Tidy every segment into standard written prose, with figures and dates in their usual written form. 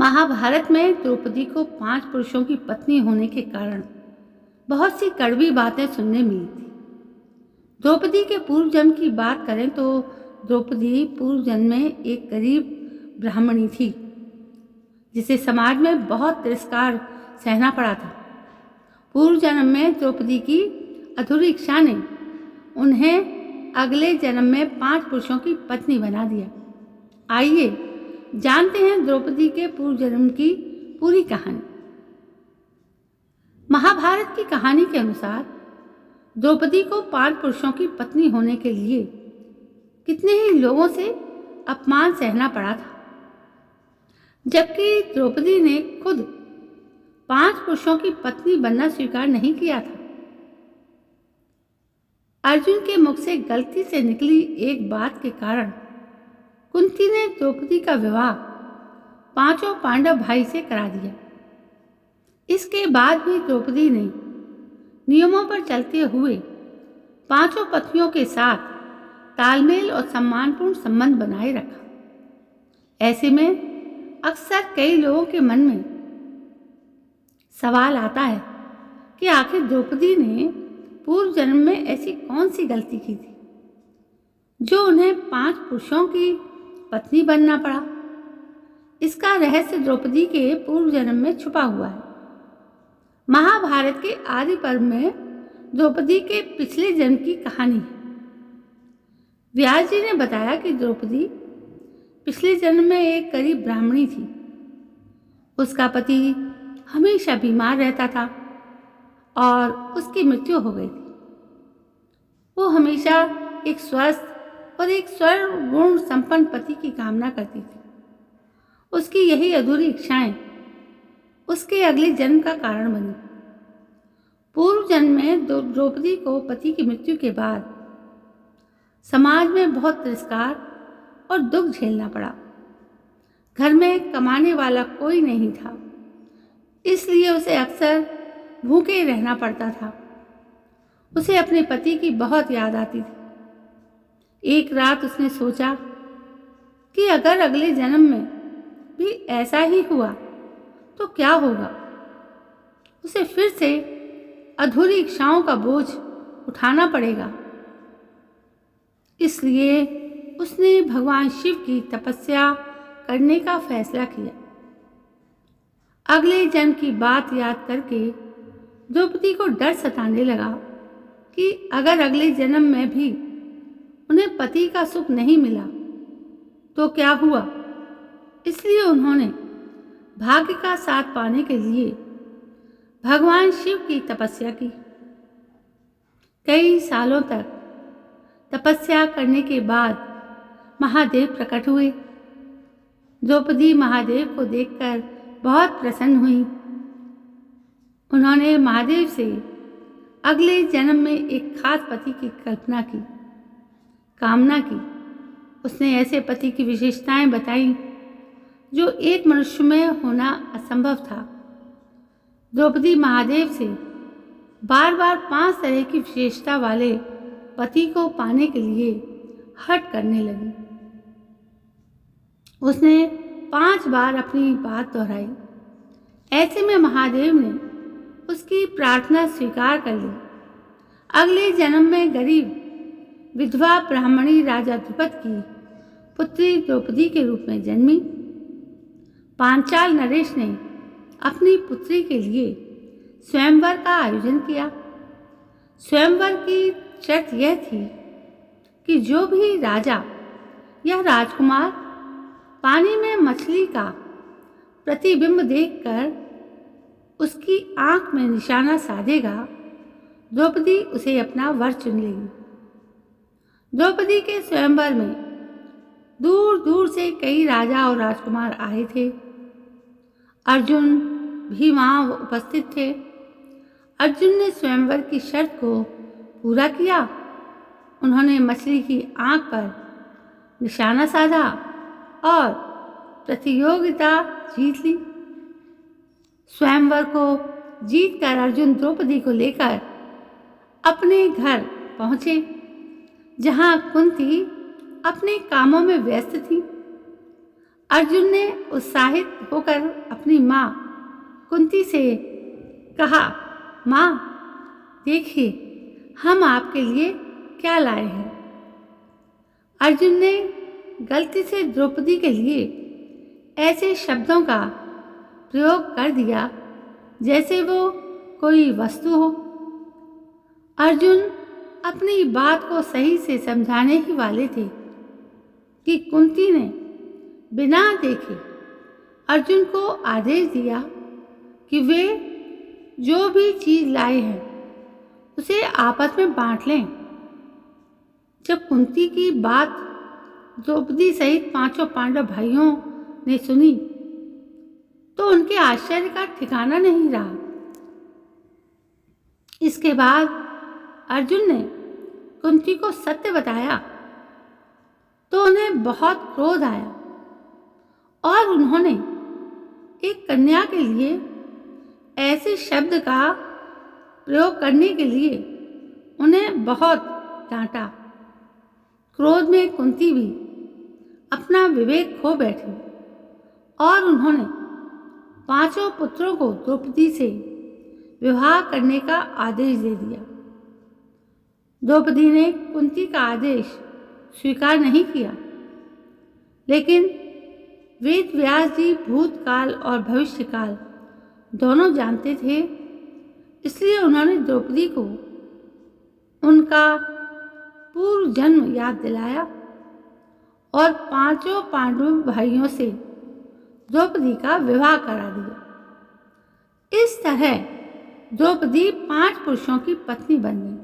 महाभारत में द्रौपदी को 5 पुरुषों की पत्नी होने के कारण बहुत सी कड़वी बातें सुनने मिली थी। द्रौपदी के पूर्व जन्म की बात करें तो द्रौपदी पूर्व जन्म में एक गरीब ब्राह्मणी थी, जिसे समाज में बहुत तिरस्कार सहना पड़ा था। पूर्व जन्म में द्रौपदी की अधूरी इच्छा ने उन्हें अगले जन्म में 5 पुरुषों की पत्नी बना दिया। आइए जानते हैं द्रौपदी के पूर्व जन्म की पूरी कहानी। महाभारत की कहानी के अनुसार द्रौपदी को 5 पुरुषों की पत्नी होने के लिए कितने ही लोगों से अपमान सहना पड़ा था, जबकि द्रौपदी ने खुद 5 पुरुषों की पत्नी बनना स्वीकार नहीं किया था। अर्जुन के मुख से गलती से निकली एक बात के कारण कुंती ने द्रौपदी का विवाह 5 पांडव भाई से करा दिया। इसके बाद भी द्रौपदी ने नियमों पर चलते हुए 5 पत्नियों के साथ तालमेल और सम्मानपूर्ण संबंध बनाए रखा। ऐसे में अक्सर कई लोगों के मन में सवाल आता है कि आखिर द्रौपदी ने पूर्व जन्म में ऐसी कौन सी गलती की थी जो उन्हें 5 पुरुषों की पत्नी बनना पड़ा। इसका रहस्य द्रौपदी के पूर्व जन्म में छुपा हुआ है। महाभारत के आदि पर्व में द्रौपदी के पिछले जन्म की कहानी है। व्यास जी ने बताया कि द्रौपदी पिछले जन्म में एक गरीब ब्राह्मणी थी। उसका पति हमेशा बीमार रहता था और उसकी मृत्यु हो गई थी। वो हमेशा एक स्वस्थ और एक सर्वगुण संपन्न पति की कामना करती थी। उसकी यही अधूरी इच्छाएं उसके अगले जन्म का कारण बनी। पूर्व जन्म में द्रौपदी को पति की मृत्यु के बाद समाज में बहुत तिरस्कार और दुख झेलना पड़ा। घर में कमाने वाला कोई नहीं था, इसलिए उसे अक्सर भूखे रहना पड़ता था। उसे अपने पति की बहुत याद आती थी। एक रात उसने सोचा कि अगर अगले जन्म में भी ऐसा ही हुआ तो क्या होगा। उसे फिर से अधूरी इच्छाओं का बोझ उठाना पड़ेगा। इसलिए उसने भगवान शिव की तपस्या करने का फैसला किया। अगले जन्म की बात याद करके द्रौपदी को डर सताने लगा कि अगर अगले जन्म में भी उन्हें पति का सुख नहीं मिला तो क्या हुआ। इसलिए उन्होंने भाग्य का साथ पाने के लिए भगवान शिव की तपस्या की। कई सालों तक तपस्या करने के बाद महादेव प्रकट हुए। द्रौपदी महादेव को देखकर बहुत प्रसन्न हुई। उन्होंने महादेव से अगले जन्म में एक खास पति की कामना की। उसने ऐसे पति की विशेषताएं बताई जो एक मनुष्य में होना असंभव था। द्रौपदी महादेव से बार बार 5 तरह की विशेषता वाले पति को पाने के लिए हठ करने लगी। उसने 5 बार अपनी बात दोहराई। ऐसे में महादेव ने उसकी प्रार्थना स्वीकार कर ली। अगले जन्म में गरीब विधवा ब्राह्मणी राजा द्रुपद की पुत्री द्रौपदी के रूप में जन्मी। पांचाल नरेश ने अपनी पुत्री के लिए स्वयंवर का आयोजन किया। स्वयंवर की शर्त यह थी कि जो भी राजा या राजकुमार पानी में मछली का प्रतिबिंब देखकर उसकी आंख में निशाना साधेगा, द्रौपदी उसे अपना वर चुन लेगी। द्रौपदी के स्वयंवर में दूर दूर से कई राजा और राजकुमार आए थे। अर्जुन भी वहां उपस्थित थे। अर्जुन ने स्वयंवर की शर्त को पूरा किया। उन्होंने मछली की आंख पर निशाना साधा और प्रतियोगिता जीत ली। स्वयंवर को जीतकर अर्जुन द्रौपदी को लेकर अपने घर पहुंचे, जहां कुंती अपने कामों में व्यस्त थी। अर्जुन ने उत्साहित होकर अपनी माँ कुंती से कहा, माँ देखिए हम आपके लिए क्या लाए हैं। अर्जुन ने गलती से द्रौपदी के लिए ऐसे शब्दों का प्रयोग कर दिया जैसे वो कोई वस्तु हो। अर्जुन अपनी बात को सही से समझाने ही वाले थे कि कुंती ने बिना देखे अर्जुन को आदेश दिया कि वे जो भी चीज लाए हैं उसे आपस में बांट लें। जब कुंती की बात द्रौपदी सहित पांचों पांडव भाइयों ने सुनी तो उनके आश्चर्य का ठिकाना नहीं रहा। इसके बाद अर्जुन ने कुंती को सत्य बताया तो उन्हें बहुत क्रोध आया और उन्होंने एक कन्या के लिए ऐसे शब्द का प्रयोग करने के लिए उन्हें बहुत डांटा। क्रोध में कुंती भी अपना विवेक खो बैठी और उन्होंने पांचों पुत्रों को द्रौपदी से विवाह करने का आदेश दे दिया। द्रौपदी ने कुंती का आदेश स्वीकार नहीं किया, लेकिन वेद व्यास जी भूतकाल और भविष्यकाल दोनों जानते थे, इसलिए उन्होंने द्रौपदी को उनका पूर्व जन्म याद दिलाया और पांचों पांडव भाइयों से द्रौपदी का विवाह करा दिया। इस तरह द्रौपदी 5 पुरुषों की पत्नी बन गई।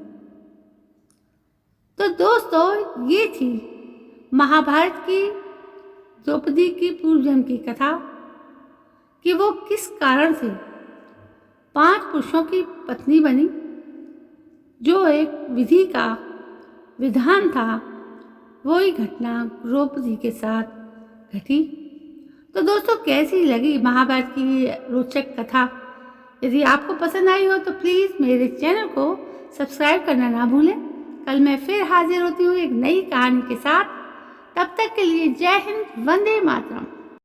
तो दोस्तों, ये थी महाभारत की द्रौपदी की पूर्व जन्म की कथा कि वो किस कारण से 5 पुरुषों की पत्नी बनी। जो एक विधि का विधान था, वही घटना द्रौपदी के साथ घटी। तो दोस्तों, कैसी लगी महाभारत की रोचक कथा? यदि आपको पसंद आई हो तो प्लीज़ मेरे चैनल को सब्सक्राइब करना ना भूलें। कल मैं फिर हाजिर होती हूँ एक नई कहानी के साथ। तब तक के लिए जय हिंद, वंदे मातरम।